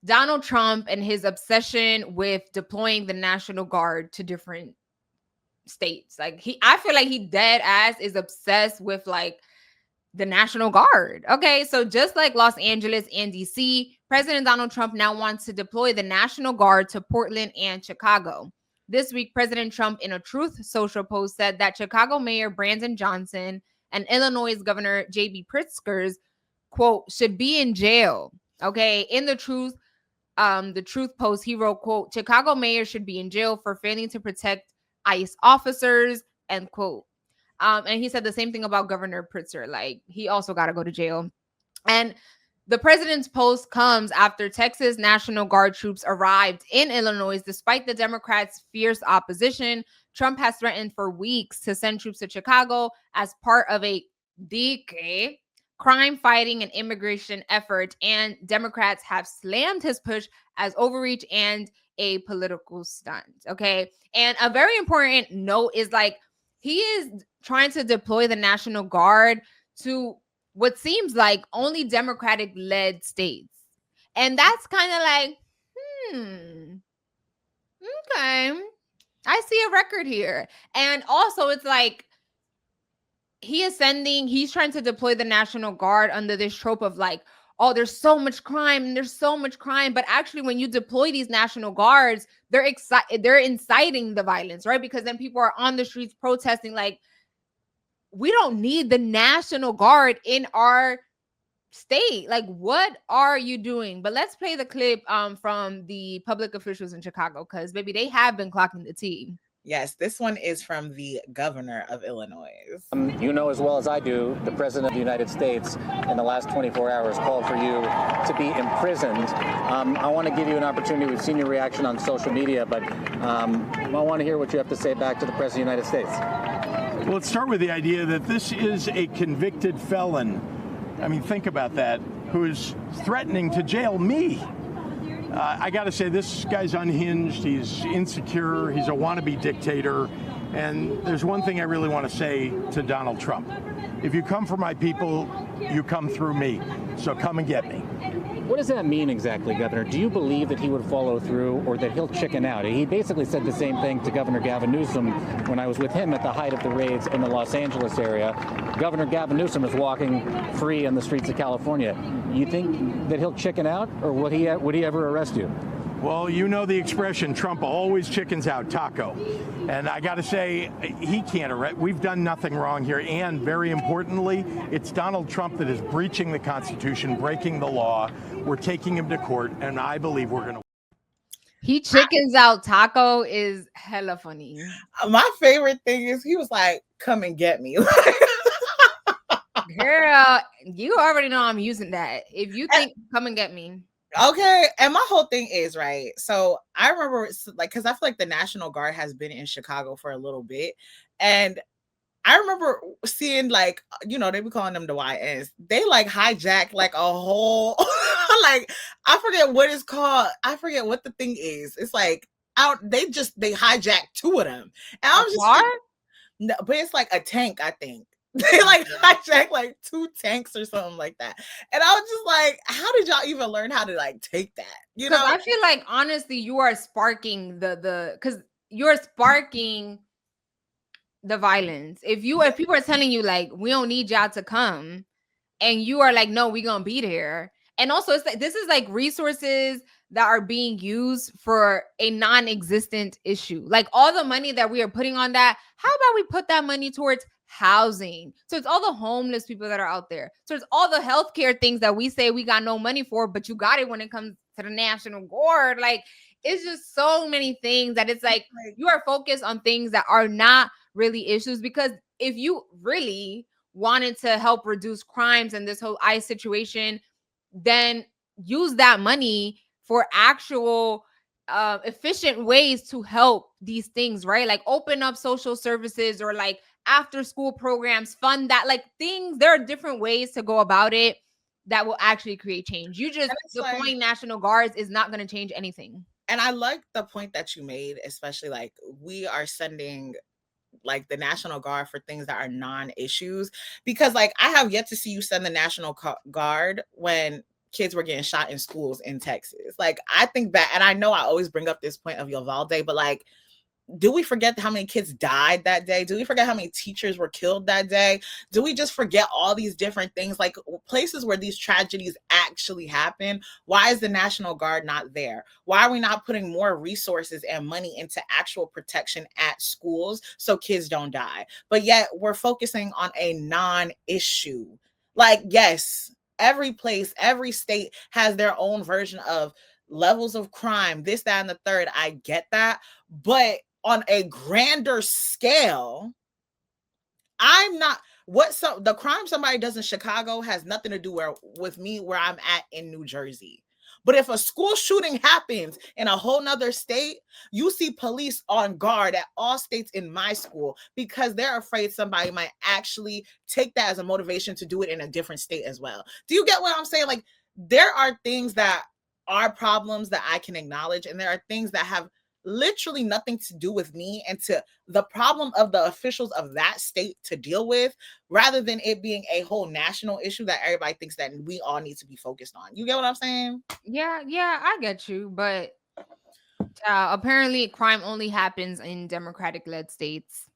Donald Trump and his obsession with deploying the National Guard to different states. Like I feel like he dead ass is obsessed with like the National Guard. Okay, so just like Los Angeles and DC, President Donald Trump now wants to deploy the National Guard to Portland and Chicago. This week, President Trump, in a Truth Social post, said that Chicago Mayor Brandon Johnson and Illinois Governor J.B. Pritzker's, quote, should be in jail. Okay, in the Truth post, he wrote, quote, Chicago mayor should be in jail for failing to protect ICE officers, end quote. And he said the same thing about Governor Pritzker. Like, he also got to go to jail. And the president's post comes after Texas National Guard troops arrived in Illinois. Despite the Democrats' fierce opposition, Trump has threatened for weeks to send troops to Chicago as part of a DK crime fighting and immigration effort. And Democrats have slammed his push as overreach and a political stunt. Okay. And a very important note is like, he is trying to deploy the National Guard to what seems like only Democratic led states. And that's kind of like, okay, I see a record here. And also it's like, he's trying to deploy the National Guard under this trope of like, oh, there's so much crime. But actually, when you deploy these National Guards, they're inciting the violence, right? Because then people are on the streets protesting. Like, we don't need the National Guard in our state. Like, what are you doing? But let's play the clip from the public officials in Chicago, because maybe they have been clocking the T. Yes, this one is from the governor of Illinois. You know as well as I do, the president of the United States in the last 24 hours called for you to be imprisoned. I want to give you an opportunity. We've seen your reaction on social media, but I want to hear what you have to say back to the president of the United States. Well, let's start with the idea that this is a convicted felon. I mean, think about that, who is threatening to jail me. I got to say, this guy's unhinged. He's insecure. He's a wannabe dictator. And there's one thing I really want to say to Donald Trump. If you come for my people, you come through me. So come and get me. What does that mean exactly, Governor? Do you believe that he would follow through or that he'll chicken out? He basically said the same thing to Governor Gavin Newsom when I was with him at the height of the raids in the Los Angeles area. Governor Gavin Newsom is walking free on the streets of California. You think that he'll chicken out, or would he ever arrest you? Well, you know the expression, Trump always chickens out, taco. And I got to say, he can't arrest. We've done nothing wrong here. And very importantly, it's Donald Trump that is breaching the Constitution, breaking the law. We're taking him to court, and I believe we're going to. He chickens out, taco is hella funny. My favorite thing is he was like, come and get me. Girl, you already know I'm using that. If you think, come and get me. Okay. And my whole thing is, right, so I remember, like, because I feel like the National Guard has been in Chicago for a little bit. And I remember seeing, like, you know, they be calling them the YNs. They, like, hijacked, like, a whole, like, I forget what it's called. I forget what the thing is. It's, like, they hijacked two of them. And I was just like, no, but it's, like, a tank, I think. They like hijacked like two tanks or something like that. And I was just like, how did y'all even learn how to like take that? You know, I feel like honestly, you are sparking because you're sparking the violence. If people are telling you like, we don't need y'all to come, and you are like, no, we gonna be there. And also it's like, this is like resources that are being used for a non-existent issue. Like all the money that we are putting on that, how about we put that money towards housing? So it's all the homeless people that are out there. So it's all the healthcare things that we say we got no money for, but you got it when it comes to the National Guard. Like, it's just so many things that it's like you are focused on things that are not really issues. Because if you really wanted to help reduce crimes and this whole ICE situation, then use that money for actual efficient ways to help these things, right? Like open up social services or like after school programs, fund that, like things. There are different ways to go about it that will actually create change. You just deploying like, National Guards is not going to change anything. And I like the point that you made, especially like we are sending like the National Guard for things that are non-issues, because like I have yet to see you send the National Guard when kids were getting shot in schools in Texas. Like, I think that, and I know I always bring up this point of Uvalde, but like, do we forget how many kids died that day? Do we forget how many teachers were killed that day? Do we just forget all these different things, like places where these tragedies actually happen? Why is the National Guard not there? Why are we not putting more resources and money into actual protection at schools so kids don't die? But yet we're focusing on a non-issue. Like, yes, every place, every state has their own version of levels of crime, this, that, and the third. I get that. But on a grander scale, I'm not the crime somebody does in Chicago has nothing to do with me where I'm at in New Jersey. But if a school shooting happens in a whole nother state, you see police on guard at all states in my school because they're afraid somebody might actually take that as a motivation to do it in a different state as well. Do you get what I'm saying? Like, there are things that are problems that I can acknowledge, and there are things that have literally nothing to do with me and to the problem of the officials of that state to deal with, rather than it being a whole national issue that everybody thinks that we all need to be focused on. You get what I'm saying? Yeah, I get you, but apparently crime only happens in Democratic led states.